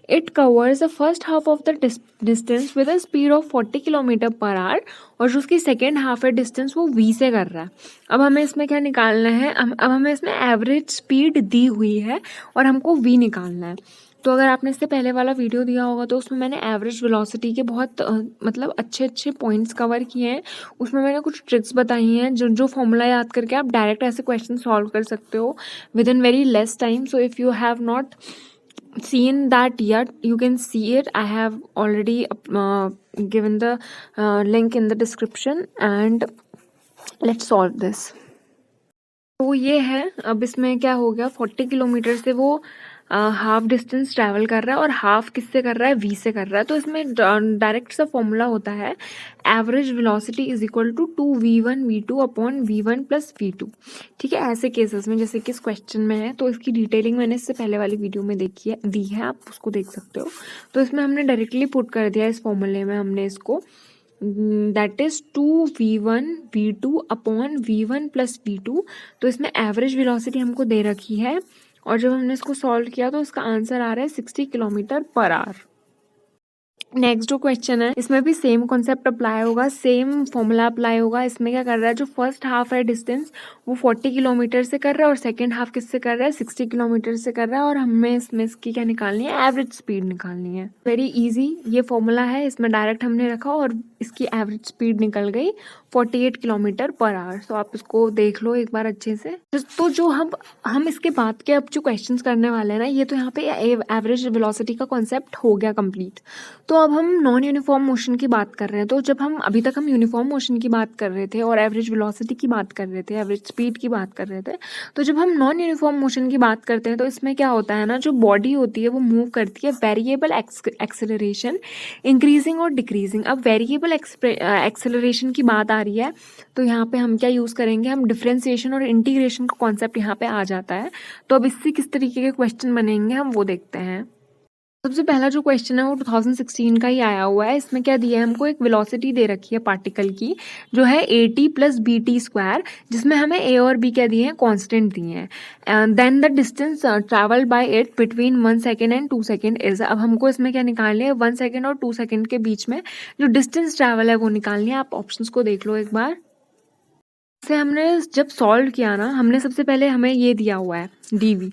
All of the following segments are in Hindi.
It covers the first half of the distance with a speed of 40 kilometre per hour, और जो उसकी सेकेंड हाफ है डिस्टेंस वो v से कर रहा है। अब हमें इसमें क्या निकालना है, अब हमें इसमें एवरेज स्पीड दी हुई है और हमको v निकालना है। तो अगर आपने इससे पहले वाला वीडियो दिया होगा तो उसमें मैंने एवरेज वेलोसिटी के बहुत मतलब अच्छे अच्छे पॉइंट्स कवर किए हैं। उसमें मैंने कुछ ट्रिक्स बताई हैं जो जो फॉर्मूला याद करके आप डायरेक्ट ऐसे क्वेश्चन सॉल्व कर सकते हो with in very less time. So if you have not seen that yet, you can see it. I have already given the link in the description, and let's solve this. तो ये है, अब इसमें क्या हो गया, 40 किलोमीटर से वो हाफ डिस्टेंस ट्रैवल कर रहा है और हाफ किससे कर रहा है, v से कर रहा है। तो इसमें डायरेक्ट सा फॉर्मूला होता है average velocity is equal to 2v1 v2 upon v1 plus v2। ठीक है, ऐसे केसेस में जैसे कि इस क्वेश्चन में है, तो इसकी डिटेलिंग मैंने इससे पहले वाली वीडियो में देखी है, दी है, आप उसको देख सकते हो। तो इसमें हमने डायरेक्टली पुट कर दिया इस फॉर्मूले में हमने इसको, that is 2v1 v2 upon v1 plus v2। तो इसमें एवरेज वेलोसिटी हमको दे रखी है और जब हमने इसको सॉल्व किया तो इसका आंसर आ रहा है 60 किलोमीटर पर आवर। नेक्स्ट जो क्वेश्चन है इसमें भी सेम कॉन्सेप्ट अप्लाई होगा, सेम फॉर्मूला अप्लाई होगा। इसमें क्या कर रहा है, जो फर्स्ट हाफ है डिस्टेंस वो 40 किलोमीटर से कर रहा है और सेकंड हाफ किससे कर रहा है, 60 किलोमीटर से कर रहा है, और हमें इसमें इसकी क्या निकालनी है, एवरेज स्पीड निकालनी है। वेरी इजी ये फॉर्मूला है, इसमें डायरेक्ट हमने रखा और इसकी एवरेज स्पीड निकल गई 48 किलोमीटर पर आवर। तो आप इसको देख लो एक बार अच्छे से। तो जो हम इसके बाद के अब जो क्वेश्चंस करने वाले हैं ना, ये तो यहाँ पे एवरेज वेलोसिटी का कॉन्सेप्ट हो गया कंप्लीट। तो अब हम नॉन यूनिफॉर्म मोशन की बात कर रहे हैं। तो जब हम अभी तक हम यूनिफॉर्म मोशन की बात कर रहे थे और एवरेज वेलोसिटी की बात कर रहे थे, एवरेज स्पीड की बात कर रहे थे, तो जब हम नॉन यूनिफॉर्म मोशन की बात करते हैं तो इसमें क्या होता है ना, जो बॉडी होती है वो मूव करती है वेरिएबल एक्सेलरेशन, इंक्रीजिंग और डिक्रीजिंग। अब वेरिएबल एक्सेलरेशन की बात आ रही है तो यहाँ पे हम क्या यूज़ करेंगे, हम डिफरेंशिएशन और इंटीग्रेशन का कॉन्सेप्ट यहाँ पे आ जाता है। तो अब इससे किस तरीके के क्वेश्चन बनेंगे हम वो देखते हैं। सबसे पहला जो क्वेश्चन है वो 2016 का ही आया हुआ है। इसमें क्या दिया है, हमको एक वेलोसिटी दे रखी है पार्टिकल की जो है at प्लस bt स्क्वायर, जिसमें हमें a और b क्या दिए हैं, कांस्टेंट दिए हैं। Then the distance travel by it between 1 second and 2 second is. अब हमको इसमें क्या निकालनी है, 1 सेकेंड और 2 सेकेंड के बीच में जो डिस्टेंस ट्रैवल है वो निकालनी है। आप ऑप्शंस को देख लो एक बार। से हमने जब सॉल्व किया ना, हमने सबसे पहले हमें ये दिया हुआ है dv,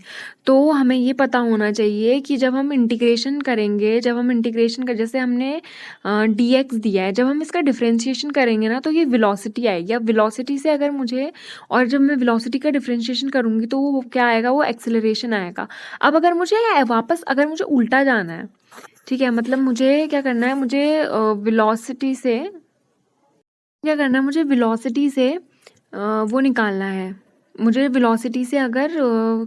तो हमें ये पता होना चाहिए कि जब हम इंटीग्रेशन करेंगे, जब हम इंटीग्रेशन कर, जैसे हमने dx दिया है, जब हम इसका डिफरेंशिएशन करेंगे ना तो ये वेलोसिटी आएगी। अब वेलोसिटी से अगर मुझे, और जब मैं वेलोसिटी का डिफरेंशिएशन करूँगी तो वो क्या आएगा, वो एक्सेलरेशन आएगा। अब अगर मुझे वापस, अगर मुझे उल्टा जाना है, ठीक है, मतलब मुझे क्या करना है, मुझे वेलोसिटी से क्या करना है, मुझे वेलोसिटी से वो निकालना है, मुझे वेलोसिटी से अगर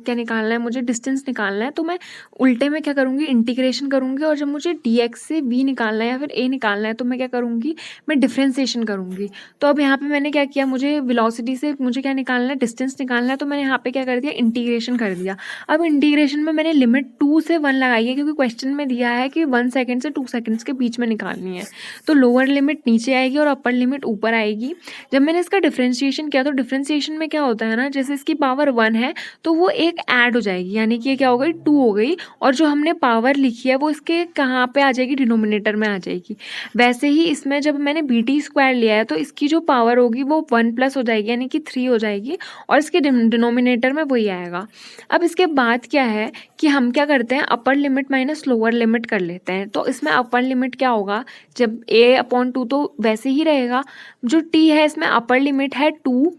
क्या निकालना है, मुझे डिस्टेंस निकालना है, तो मैं उल्टे में क्या करूँगी, इंटीग्रेशन करूँगी, और जब मुझे dx से v निकालना है या फिर a निकालना है तो मैं क्या करूँगी, मैं डिफरेंशिएशन करूँगी। तो अब यहाँ पे मैंने क्या किया, मुझे वेलोसिटी से मुझे क्या निकालना है, डिस्टेंस निकालना है, तो मैंने यहाँ पे क्या कर दिया, इंटीग्रेशन कर दिया। अब इंटीग्रेशन में मैंने लिमिट 2 से 1 लगाई है क्योंकि क्वेश्चन में दिया है कि 1 सेकेंड से 2 सेकेंड्स के बीच में निकालनी है। तो लोअर लिमिट नीचे आएगी और अपर लिमिट ऊपर आएगी। जब मैंने इसका डिफरेंशिएशन किया तो डिफरेंशिएशन में क्या होता है ना, जैसे इसकी पावर 1 है तो वो एक ऐड हो जाएगी, यानी कि ये क्या हो गई, 2 हो गई, और जो हमने पावर लिखी है वो इसके कहाँ पे आ जाएगी, डिनोमिनेटर में आ जाएगी। वैसे ही इसमें जब मैंने bt स्क्वायर लिया है तो इसकी जो पावर होगी वो 1 प्लस हो जाएगी, यानी कि 3 हो जाएगी, और इसके डिनोमिनेटर में वही आएगा। अब इसके बाद क्या है कि हम क्या करते हैं, upper limit minus lower limit कर लेते हैं। तो इसमें अपर लिमिट क्या होगा, जब a/2 तो वैसे ही रहेगा, जो t है इसमें अपर लिमिट है 2,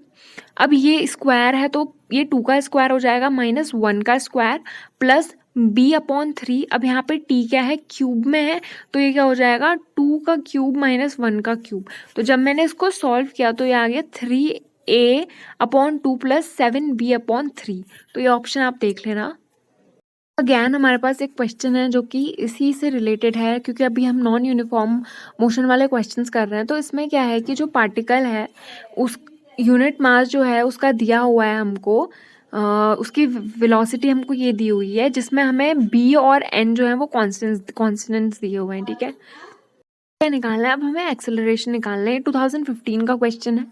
अब ये स्क्वायर है तो ये 2 का स्क्वायर हो जाएगा माइनस 1 का स्क्वायर प्लस b/3। अब यहाँ पे t क्या है, क्यूब में है, तो ये क्या हो जाएगा, 2 का क्यूब माइनस 1 का क्यूब। तो जब मैंने इसको सॉल्व किया तो ये आ गया 3a/2 प्लस 7b/3। तो ये ऑप्शन आप देख लेना। अगैन हमारे पास एक क्वेश्चन है जो कि इसी से रिलेटेड है, क्योंकि अभी हम नॉन यूनिफॉर्म मोशन वाले क्वेश्चंस कर रहे हैं। तो इसमें क्या है कि जो पार्टिकल है उस यूनिट मास जो है उसका दिया हुआ है हमको, उसकी वेलोसिटी हमको ये दी हुई है, जिसमें हमें b और n जो है वो कॉन्स्टेंट्स दिए हुए हैं। ठीक है, क्या निकालना है, अब हमें एक्सेलरेशन निकालना है। 2015 का क्वेश्चन है,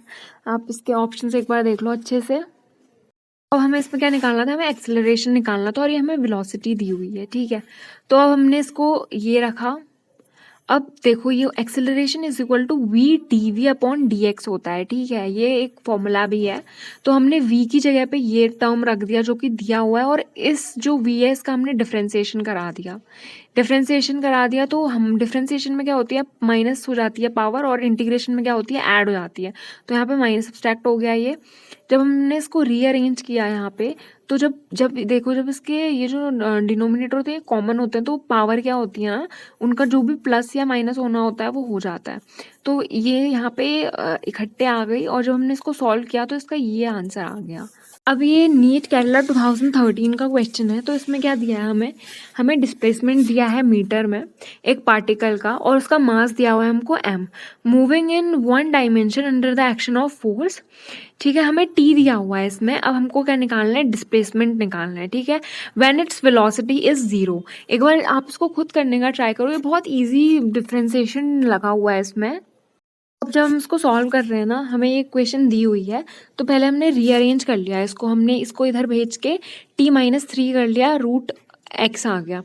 आप इसके ऑप्शन एक बार देख लो अच्छे से। अब हमें इसमें क्या निकालना था, हमें एक्सेलरेशन निकालना था और ये हमें वेलोसिटी दी हुई है, ठीक है। तो अब हमने इसको ये रखा। अब देखो ये acceleration is equal to V D V upon D X होता है, ठीक है, ये एक फॉर्मूला भी है। तो हमने v की जगह पे ये टर्म रख दिया जो कि दिया हुआ है, और इस जो v है इसका हमने डिफ्रेंसिएशन करा दिया। डिफ्रेंसिएशन करा दिया तो हम डिफ्रेंसिएशन में क्या होती है, माइनस हो जाती है पावर, और इंटीग्रेशन में क्या होती है, ऐड हो जाती है। तो यहाँ पे माइनस सब्सट्रैक्ट हो गया ये। जब हमने इसको रीअरेंज किया यहाँ पे, तो जब जब देखो जब इसके ये जो डिनोमिनेटर होते हैं कॉमन होते हैं, तो पावर क्या होती है ना, उनका जो भी प्लस या माइनस होना होता है वो हो जाता है। तो ये यहाँ पे इकट्ठे आ गई, और जब हमने इसको सॉल्व किया तो इसका ये आंसर आ गया। अब ये नीट केरला 2013 का क्वेश्चन है। तो इसमें क्या दिया है, हमें हमें डिस्प्लेसमेंट दिया है मीटर में एक पार्टिकल का, और उसका मास दिया हुआ है हमको m, moving in one dimension under the action of force, ठीक है। हमें t दिया हुआ है इसमें। अब हमको क्या निकालना है, डिस्प्लेसमेंट निकालना है, ठीक है। व्हेन इट्स वेलोसिटी इज 0, एक बार आप इसको खुद करने का ट्राई करो, ये बहुत ईजी डिफ्रेंसिएशन लगा हुआ है इसमें। अब जब हम इसको सॉल्व कर रहे हैं ना, हमें ये क्वेश्चन दी हुई है, तो पहले हमने रीअरेंज कर लिया इसको, हमने इसको इधर भेज के t-3 कर लिया, रूट x आ गया।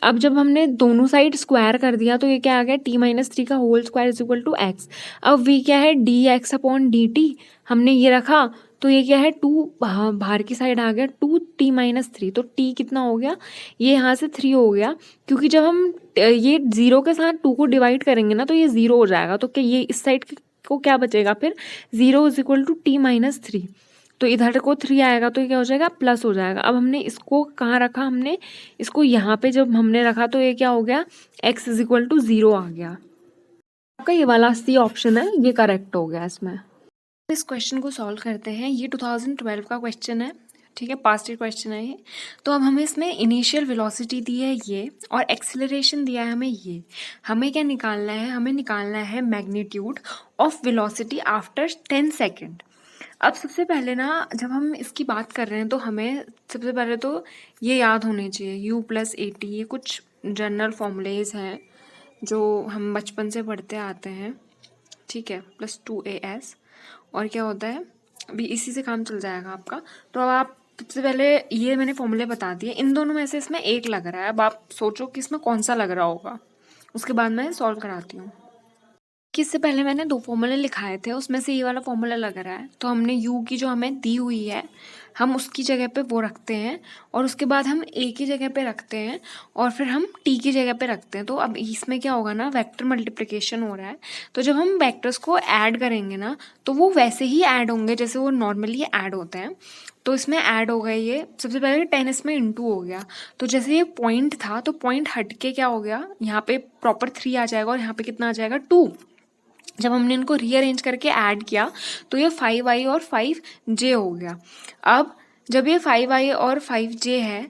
अब जब हमने दोनों साइड स्क्वायर कर दिया तो ये क्या आ गया, t-3 का whole square is equal to x। अब v क्या है, dx अपॉन dt, हमने ये रखा, तो ये क्या है 2 बाहर की साइड आ गया, 2t-3, तो t कितना हो गया, ये यहाँ से 3 हो गया, क्योंकि जब हम ये 0 के साथ 2 को डिवाइड करेंगे ना तो ये 0 हो जाएगा। तो क्या ये इस साइड को क्या बचेगा फिर, 0 इज इक्वल टू t-3, तो इधर को 3 आएगा तो ये क्या हो जाएगा, प्लस हो जाएगा। अब हमने इसको कहाँ रखा, हमने इसको यहाँ पे जब हमने रखा तो ये क्या हो गया, x इज इक्वल टू 0 आ गया। आपका ये वाला सी ऑप्शन है, ये करेक्ट हो गया इसमें। इस क्वेश्चन को सॉल्व करते हैं। ये 2012 का क्वेश्चन है, ठीक है, पास्ट ईयर क्वेश्चन है ये। तो अब हमें इसमें इनिशियल वेलोसिटी दी है ये, और एक्सेलरेशन दिया है हमें ये। हमें क्या निकालना है, हमें निकालना है magnitude of velocity after 10 second. अब सबसे पहले ना, जब हम इसकी बात कर रहे हैं तो हमें सबसे पहले तो ये याद होने चाहिए, u+at, ये कुछ जनरल फॉर्मूलेज हैं जो हम बचपन से पढ़ते आते हैं, ठीक है, +2as, और क्या होता है, अभी इसी से काम चल जाएगा आपका। तो अब आप सबसे पहले ये मैंने फॉर्मूले बता दिए, इन दोनों में से इसमें एक लग रहा है, अब आप सोचो कि इसमें कौन सा लग रहा होगा, उसके बाद मैं सॉल्व कराती हूँ। कि इससे पहले मैंने 2 फॉर्मूले लिखाए थे, उसमें से ये वाला फॉर्मूला लग रहा है, तो हमने u की जो हमें दी हुई है हम उसकी जगह पे वो रखते हैं, और उसके बाद हम a की जगह पे रखते हैं, और फिर हम t की जगह पे रखते हैं। तो अब इसमें क्या होगा ना, वेक्टर मल्टीप्लिकेशन हो रहा है, तो जब हम वेक्टर्स को ऐड करेंगे ना तो वो वैसे ही ऐड होंगे जैसे वो नॉर्मली ऐड होते हैं। तो इसमें ऐड हो गए ये, सबसे पहले 10 इसमें इंटू हो गया, तो जैसे ये पॉइंट था तो पॉइंट हट के क्या हो गया, यहाँ पे प्रॉपर 3 आ जाएगा, और यहाँ पे कितना आ जाएगा, 2। जब हमने इनको रीअरेंज करके ऐड किया तो ये 5i और 5j हो गया। अब जब ये 5i और 5j है,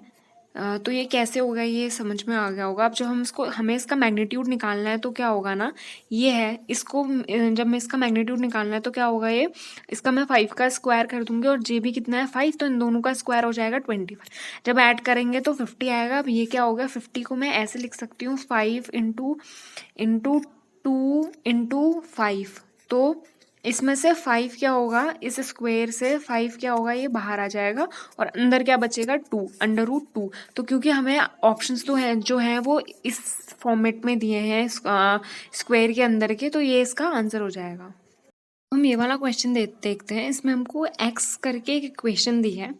तो ये कैसे होगा, ये समझ में आ गया होगा। अब जब हमें इसका मैग्नीट्यूड निकालना है तो क्या होगा ना, ये है, इसको जब मैं इसका मैग्नीट्यूड निकालना है तो क्या होगा, ये इसका मैं 5 का स्क्वायर कर दूंगी, और जे भी कितना है 5, तो इन दोनों का स्क्वायर हो जाएगा 25। जब ऐड करेंगे तो 50 आएगा। अब ये क्या होगा, 50 को मैं ऐसे लिख सकती हूँ, 5 इंटू 2 इंटू 5, तो इसमें से 5 क्या होगा, इस स्क्वायर से 5 क्या होगा, ये बाहर आ जाएगा, और अंदर क्या बचेगा, 2 √2। तो क्योंकि हमें ऑप्शंस तो हैं जो हैं वो इस फॉर्मेट में दिए हैं स्क्वायर के अंदर के, तो ये इसका आंसर हो जाएगा। हम ये वाला क्वेश्चन देखते हैं। इसमें हमको x करके एक इक्वेशन दी है,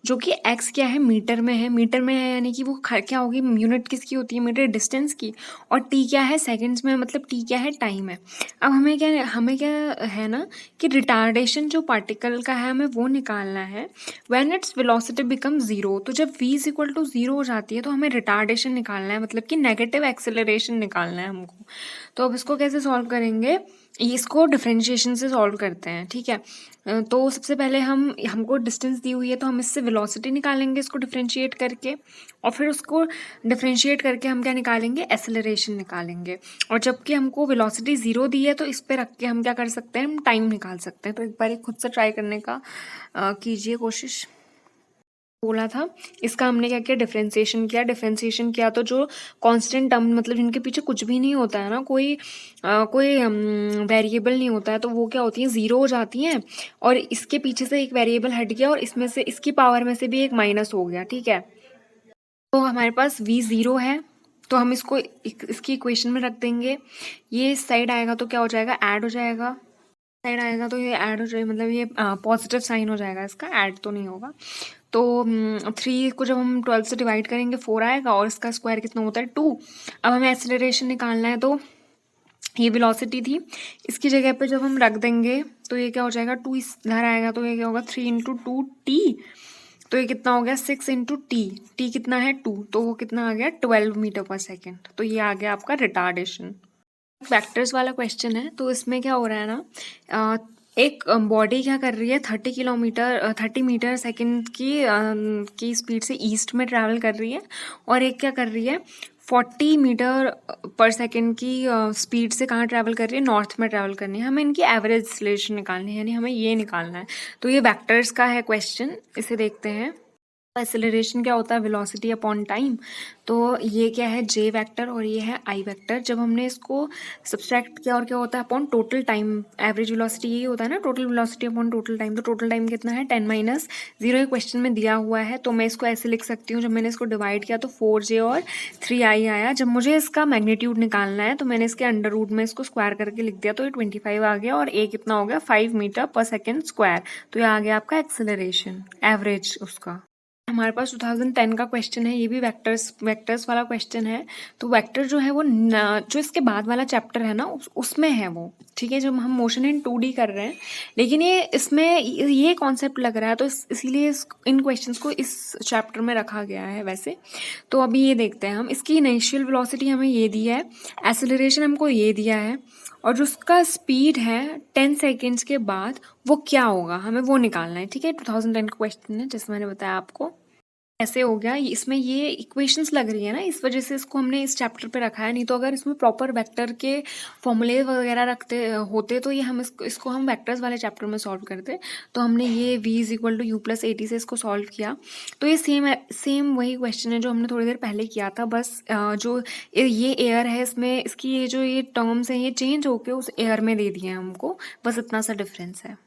जो कि x क्या है, मीटर में है। मीटर में है यानी कि वो क्या होगी, यूनिट किसकी होती है, मीटर डिस्टेंस की, और t क्या है, सेकंड्स में, मतलब t क्या है, टाइम है। अब हमें क्या है ना, कि रिटार्डेशन जो पार्टिकल का है हमें वो निकालना है व्हेन इट्स वेलोसिटी बिकम 0। तो जब v इज इक्वल टू 0 हो जाती है तो हमें रिटार्डेशन निकालना है, मतलब कि नेगेटिव एक्सेलरेशन निकालना है हमको। तो अब इसको कैसे सॉल्व करेंगे, इसको डिफरेंशिएशन से सॉल्व करते हैं, ठीक है। तो सबसे पहले हमको डिस्टेंस दी हुई है तो हम इससे वेलोसिटी निकालेंगे इसको डिफरेंशिएट करके, और फिर उसको डिफरेंशिएट करके हम क्या निकालेंगे, एक्सेलरेशन निकालेंगे। और जबकि हमको वेलोसिटी 0 दी है तो इस पे रख के हम क्या कर सकते हैं, हम टाइम निकाल सकते हैं। तो एक बार खुद से ट्राई करने का कीजिए कोशिश। बोला था, इसका हमने क्या किया, डिफरेंशिएशन किया तो जो कांस्टेंट टर्म मतलब जिनके पीछे कुछ भी नहीं होता है ना, कोई वेरिएबल नहीं होता है, तो वो क्या होती हैं, ज़ीरो हो जाती हैं। और इसके पीछे से एक वेरिएबल हट गया और इसमें से इसकी पावर में से भी एक माइनस हो गया, ठीक है। तो हमारे पास v ज़ीरो है, तो हम इसको इसकी इक्वेशन में रख देंगे। ये इस साइड आएगा तो क्या हो जाएगा, ऐड हो जाएगा। साइड आएगा तो ये ऐड हो जाएगा, मतलब ये पॉजिटिव साइन हो जाएगा, इसका ऐड तो नहीं होगा। तो 3 को जब हम 12 से डिवाइड करेंगे 4 आएगा और इसका स्क्वायर कितना होता है 2। अब हमें एक्सेलरेशन निकालना है, तो ये वेलोसिटी थी, इसकी जगह पे जब हम रख देंगे तो ये क्या हो जाएगा, 2 इधर आएगा तो ये क्या होगा 3 इंटू 2t। तो ये कितना हो गया 6 इंटू टी कितना है 2, तो वो कितना आ गया 12 मीटर पर सेकेंड। तो ये आ गया आपका रिटार्डेशन। वेक्टर्स वाला क्वेश्चन है, तो इसमें क्या हो रहा है ना, एक बॉडी क्या कर रही है 30 मीटर सेकंड की स्पीड से ईस्ट में ट्रैवल कर रही है, और एक क्या कर रही है 40 मीटर पर सेकंड की स्पीड से कहाँ ट्रैवल कर रही है, नॉर्थ में ट्रैवल करनी है। हमें इनकी एवरेज एक्सेलरेशन निकालनी है, यानी हमें ये निकालना है। तो ये वेक्टर्स का है क्वेश्चन, इसे देखते हैं। एक्सेलरेशन क्या होता है, वेलोसिटी अपॉन टाइम। तो ये क्या है जे वेक्टर और ये है आई वेक्टर। जब हमने इसको सब्सट्रैक्ट किया और क्या होता है upon total time, average velocity यही होता है ना, total velocity upon total time. तो टोटल टाइम कितना है 10-0, ये क्वेश्चन में दिया हुआ है। तो मैं इसको ऐसे लिख सकती हूँ, जब मैंने इसको डिवाइड किया तो 4j और 3i आया। जब मुझे इसका मैग्नीट्यूड निकालना है तो मैंने इसके अंडर रूट में इसको स्क्वायर करके लिख दिया, तो ये 25 आ गया, और ए कितना हो गया 5 मीटर पर सेकेंड स्क्वायर। तो ये आ गया आपका एक्सेलरेशन एवरेज उसका। हमारे पास 2010 का क्वेश्चन है, ये भी वेक्टर्स वाला क्वेश्चन है। तो वेक्टर जो है वो जो इसके बाद वाला चैप्टर है ना उसमें है वो, ठीक है, जब हम मोशन इन 2D कर रहे हैं। लेकिन ये इसमें ये कॉन्सेप्ट लग रहा है, तो इसीलिए इन क्वेश्चंस को इस चैप्टर में रखा गया है वैसे। तो अभी ये देखते हैं हम, इसकी इनिशियल वेलोसिटी हमें ये दी है, एक्सेलरेशन हमको ये दिया है, और जो उसका स्पीड है 10 सेकेंड्स के बाद वो क्या होगा, हमें वो निकालना है, ठीक है। 2010 का क्वेश्चन है, जैसे मैंने बताया आपको। ऐसे हो गया, इसमें ये इक्वेशंस लग रही है ना, इस वजह से इसको हमने इस चैप्टर पे रखा है। नहीं तो अगर इसमें प्रॉपर वेक्टर के फॉर्मूले वगैरह रखते होते तो ये हम इसको हम वेक्टर्स वाले चैप्टर में सॉल्व करते। तो हमने ये v is equal to U plus A T से इसको सॉल्व किया। तो ये सेम वही क्वेश्चन है जो हमने थोड़ी देर पहले किया था, बस जो ये एयर है इसमें इसकी ये जो ये टर्म्स हैं ये चेंज होके उस एयर में दे दिए हैं हमको, बस इतना सा डिफरेंस है।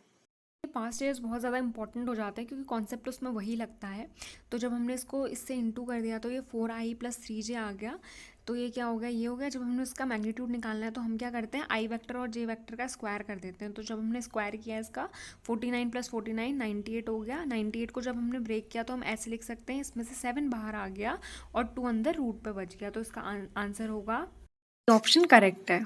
पास्ट ईयर्स बहुत ज़्यादा इंपॉर्टेंट हो जाते हैं क्योंकि कॉन्सेप्ट उसमें वही लगता है। तो जब हमने इसको इससे इंटू कर दिया तो ये 4i प्लस 3j आ गया। तो ये क्या हो गया, ये हो गया। जब हमने इसका मैग्नीट्यूड निकालना है तो हम क्या करते हैं, आई वेक्टर और जे वेक्टर का स्क्वायर कर देते हैं। तो जब हमने स्क्वायर किया इसका 49 प्लस 49 98 हो गया। 98 को जब हमने ब्रेक किया तो हम ऐसे लिख सकते हैं, इसमें से 7 बाहर आ गया और 2 अंदर रूट पे बच गया। तो इसका आंसर होगा, ऑप्शन करेक्ट है।